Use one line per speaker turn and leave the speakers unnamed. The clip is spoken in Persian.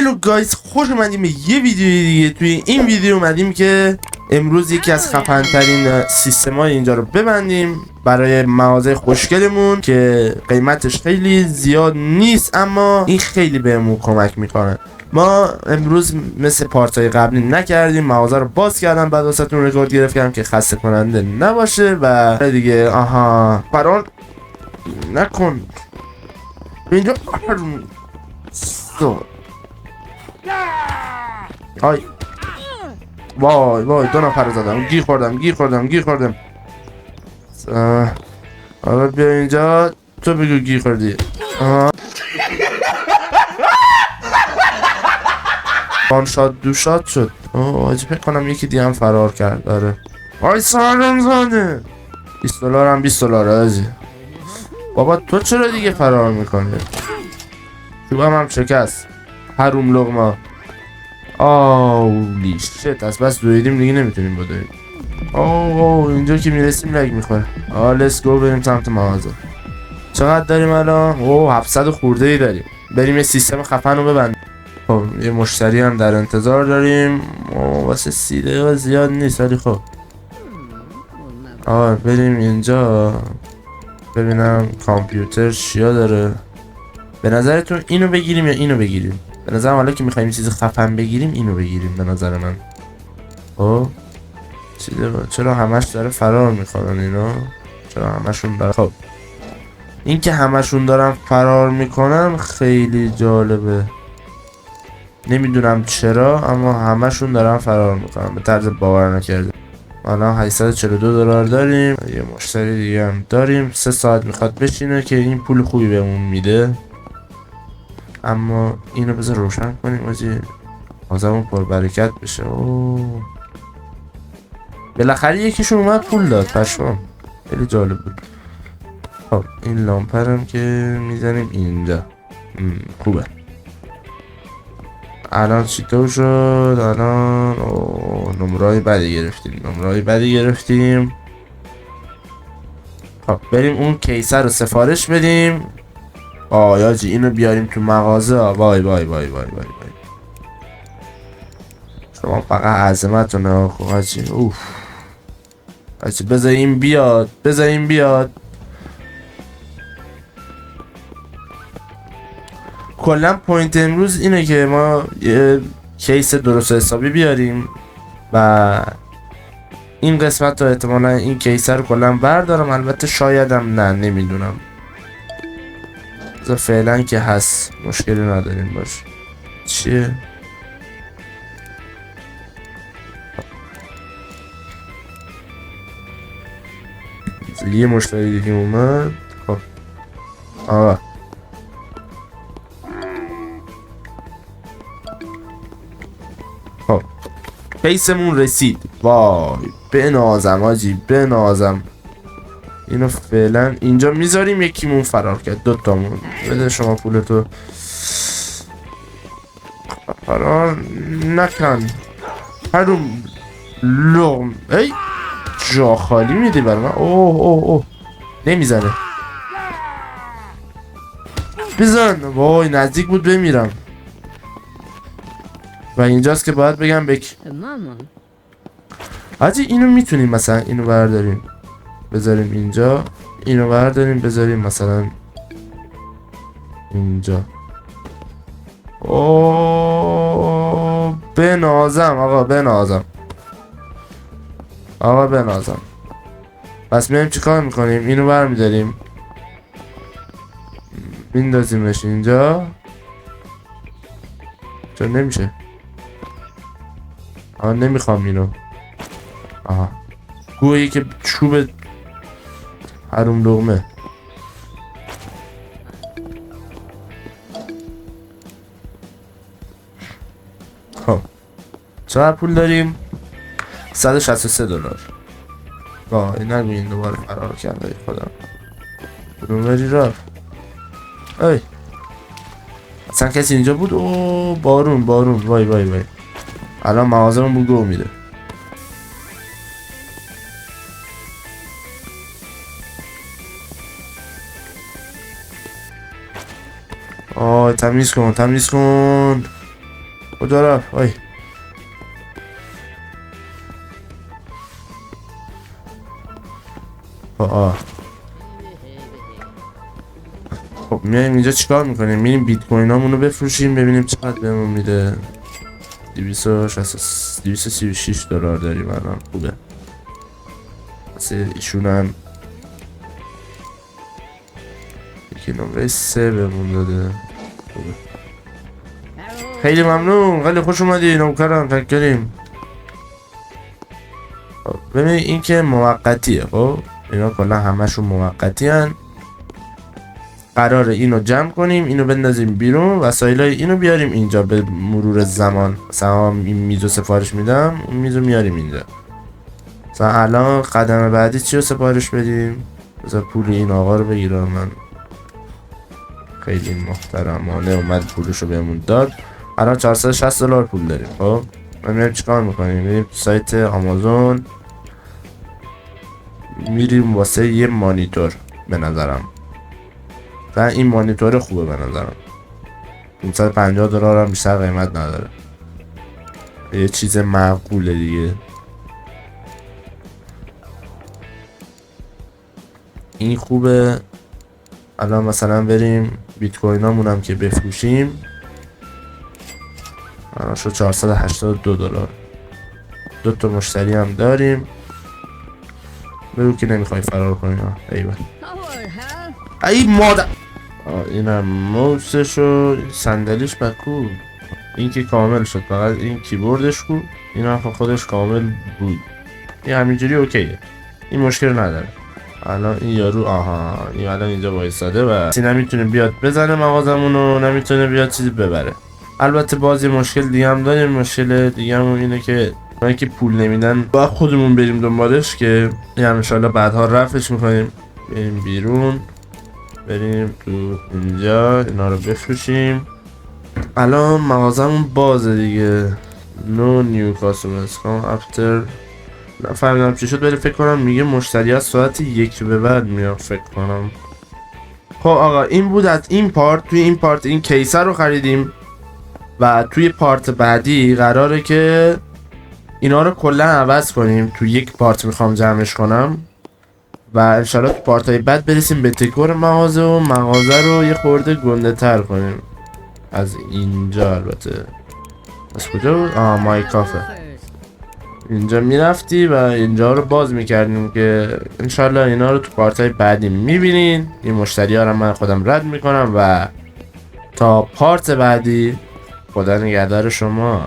هلو گایز، خوش اومدیم به یه ویدیو دیگه. توی این ویدیو اومدیم که امروز یکی از خفن‌ترین سیستم‌های اینجا رو ببندیم برای مغازه خوشگلمون که قیمتش خیلی زیاد نیست، اما این خیلی بهمون کمک میکنه. ما امروز مثل پارتای قبلی نکردیم، مغازه رو باز کردم، بعد واسهتون رکورد گرفتم که خسته کننده نباشه و دیگه. آها فرار نکن اینجا. های وای وای، دو نفر رو زدم، گیر خوردم. حالا بیا اینجا، تو بگو گیر خوردی. وان شات دو شات شد. آجی فکر کنم یکی دیگه هم فرار کرد. آره آی سلام زاده، $20 هم $20 آجی. بابا تو چرا دیگه فرار میکنه؟ چوبم هم شکست. حروم لغما. آولی شت، از بس دویدیم دیگه نمیتونیم بدویم. اینجا که میرسیم لگ میخوره. لیتس گو، بریم سمت مغازه. چقدر داریم الان؟ 700 خورده ای داریم. بریم یه سیستم خفن رو ببندیم. خب یه مشتری هم در انتظار داریم. واسه 30 دقیقه زیاد نیست ولی خب. بریم اینجا ببینم کامپیوتر چیا داره. به نظرتون اینو بگیریم یا اینو بگیریم؟ به نظرم حالا که میخوایم چیز خفن بگیریم اینو بگیریم به نظر من. چرا همش داره فرار میکنن اینا؟ چرا همشون داره؟ خب این که همشون دارن فرار میکنن خیلی جالبه، نمیدونم چرا اما همشون دارن فرار میکنن به طرز باور نکرده. الان $842 داریم، یه مشتری دیگه هم داریم. 3 ساعت میخواد بشینه که این پول خوبی بهمون میده. اما اینو بذار روشن کنیم آجی، آزمون پر برکت بشه. بالاخره یکیشون اومد پول داد، پشمام خیلی جالب بود. خب این لامپرم که میزنیم اینجا. خوبه. الان چیطور شد؟ الان نمرای بدی گرفتیم. خب بریم اون کیسه رو سفارش بدیم. یاجی اینو بیاریم تو مغازه. وای شما فقط عظمت رو نگاه کن حاجی. حاجی بذار این بیاد. کلا پوینت امروز اینه که ما یه کیس درست حسابی بیاریم و این قسمت رو احتمالا این کیس رو کلا بردارم. البته شایدم نه، نمیدونم. فعلا که هست مشکلی نداریم باش. چیه؟ یه مشتری دیگه اومد. خب خب کیسمون رسید. وای بنازم آجی، بنازم. اینو فعلا اینجا میذاریم. یکیمون فرار کرد، 2 تامون. بده شما پولتو. فرار نکن حروم لغم. ای جا خالی میدی برای من. نمیزنه. بزن. وای نزدیک بود بمیرم. و اینجاست که باید بگم حاجی اینو میتونیم مثلا اینو برداریم بذاریم اینجا، اینو برداریم بذاریم مثلا اینجا. بنازم آقا بنازم. پس میایم چیکار میکنیم؟ اینو برمیداریم میندازیمش اینجا. چرا نمیشه؟ نمیخوام اینو. گویی که چوب حروم لقمه. خب چقدر پول داریم؟ $163. نگو این دوباره فرار کرده. خودم بری رفت. اصلا کسی اینجا بود؟ بارون. وای الان مغازمون گو میده. تمیز کن. کجا رفت؟ آی خب میایم اینجا چیکار میکنیم؟ میریم بیت کوین هامونو بفروشیم ببینیم چقدر بهمون میده. 236 دلار داریم الان. خوبه واسه ایشونم یکی نمره 3 بهمون داده. خوبه. خیلی ممنون، خیلی خوش اومدی نوکرم، تشکریم. ببین این که موقتیه. خب اینا کلا همشون موقتی هن. قراره اینو جمع کنیم، اینو بندازیم بیرون، وسایلای اینو بیاریم اینجا به مرور زمان. مثلا این میزو سفارش میدم، اون میزو میاریم اینجا. مثلا الان قدم بعدی چی رو سفارش بدیم؟ مثلا پول این آقا رو بگیرم. من خیلی محترمانه اومد پولشو بهمون داد. الان 460 دلار پول داریم. خب ما میریم چیکار میکنیم؟ میریم تو سایت آمازون، میریم واسه یه مانیتور. به نظرم و این مانیتور خوبه به نظرم. 550 دلار هم بیشتر قیمت نداره، یه چیز معقوله دیگه. این خوبه. الان مثلا بریم بیت کوین هامونم که بفروشیم. الان شد 482 دلار. 2 تا مشتری هم داریم. بگو که نمیخوای فرار کنی. ایوه ای مادر. اینم موسش و صندلیش بکو. این که کامل شد، فقط این کیبوردش بود. این هم خودش کامل بود. این همینجوری اوکیه، این مشکل نداره. الان این یارو این الان اینجا وایساده و نمیتونه بیاد بزنه مغازمونو، نمیتونه بیاد چیزی ببره. البته باز یه مشکل دیگه هم داریم. مشکل دیگه هم اینه که اونایی که پول نمیدن باید خودمون بریم دنبالش، که این ان شاءالله بعدها رفعش میکنیم. بریم بیرون، بریم تو اینجا اینا رو بفروشیم. الان مغازمون بازه دیگه. No new customers come after. نفهمیدم چی شد، ولی فکر کنم میگه مشتری از ساعت 1 به بعد میاد فکر کنم. خب آقا این بود از این پارت. توی این پارت این کیسه رو خریدیم و توی پارت بعدی قراره که اینا رو کلا عوض کنیم. توی یک پارت میخوام جمعش کنم و انشالله تو پارت های بعد برسیم به دکور مغازه و مغازه رو یه خورده گنده تر کنیم. از اینجا البته از کجا بود؟ مای کافه. اینجا میرفتی و اینجا رو باز میکردیم که انشالله اینا رو تو پارت های بعدی میبینین. این مشتری ها رو من خودم رد میکنم و تا پارت بعدی خدا نگهدار شما.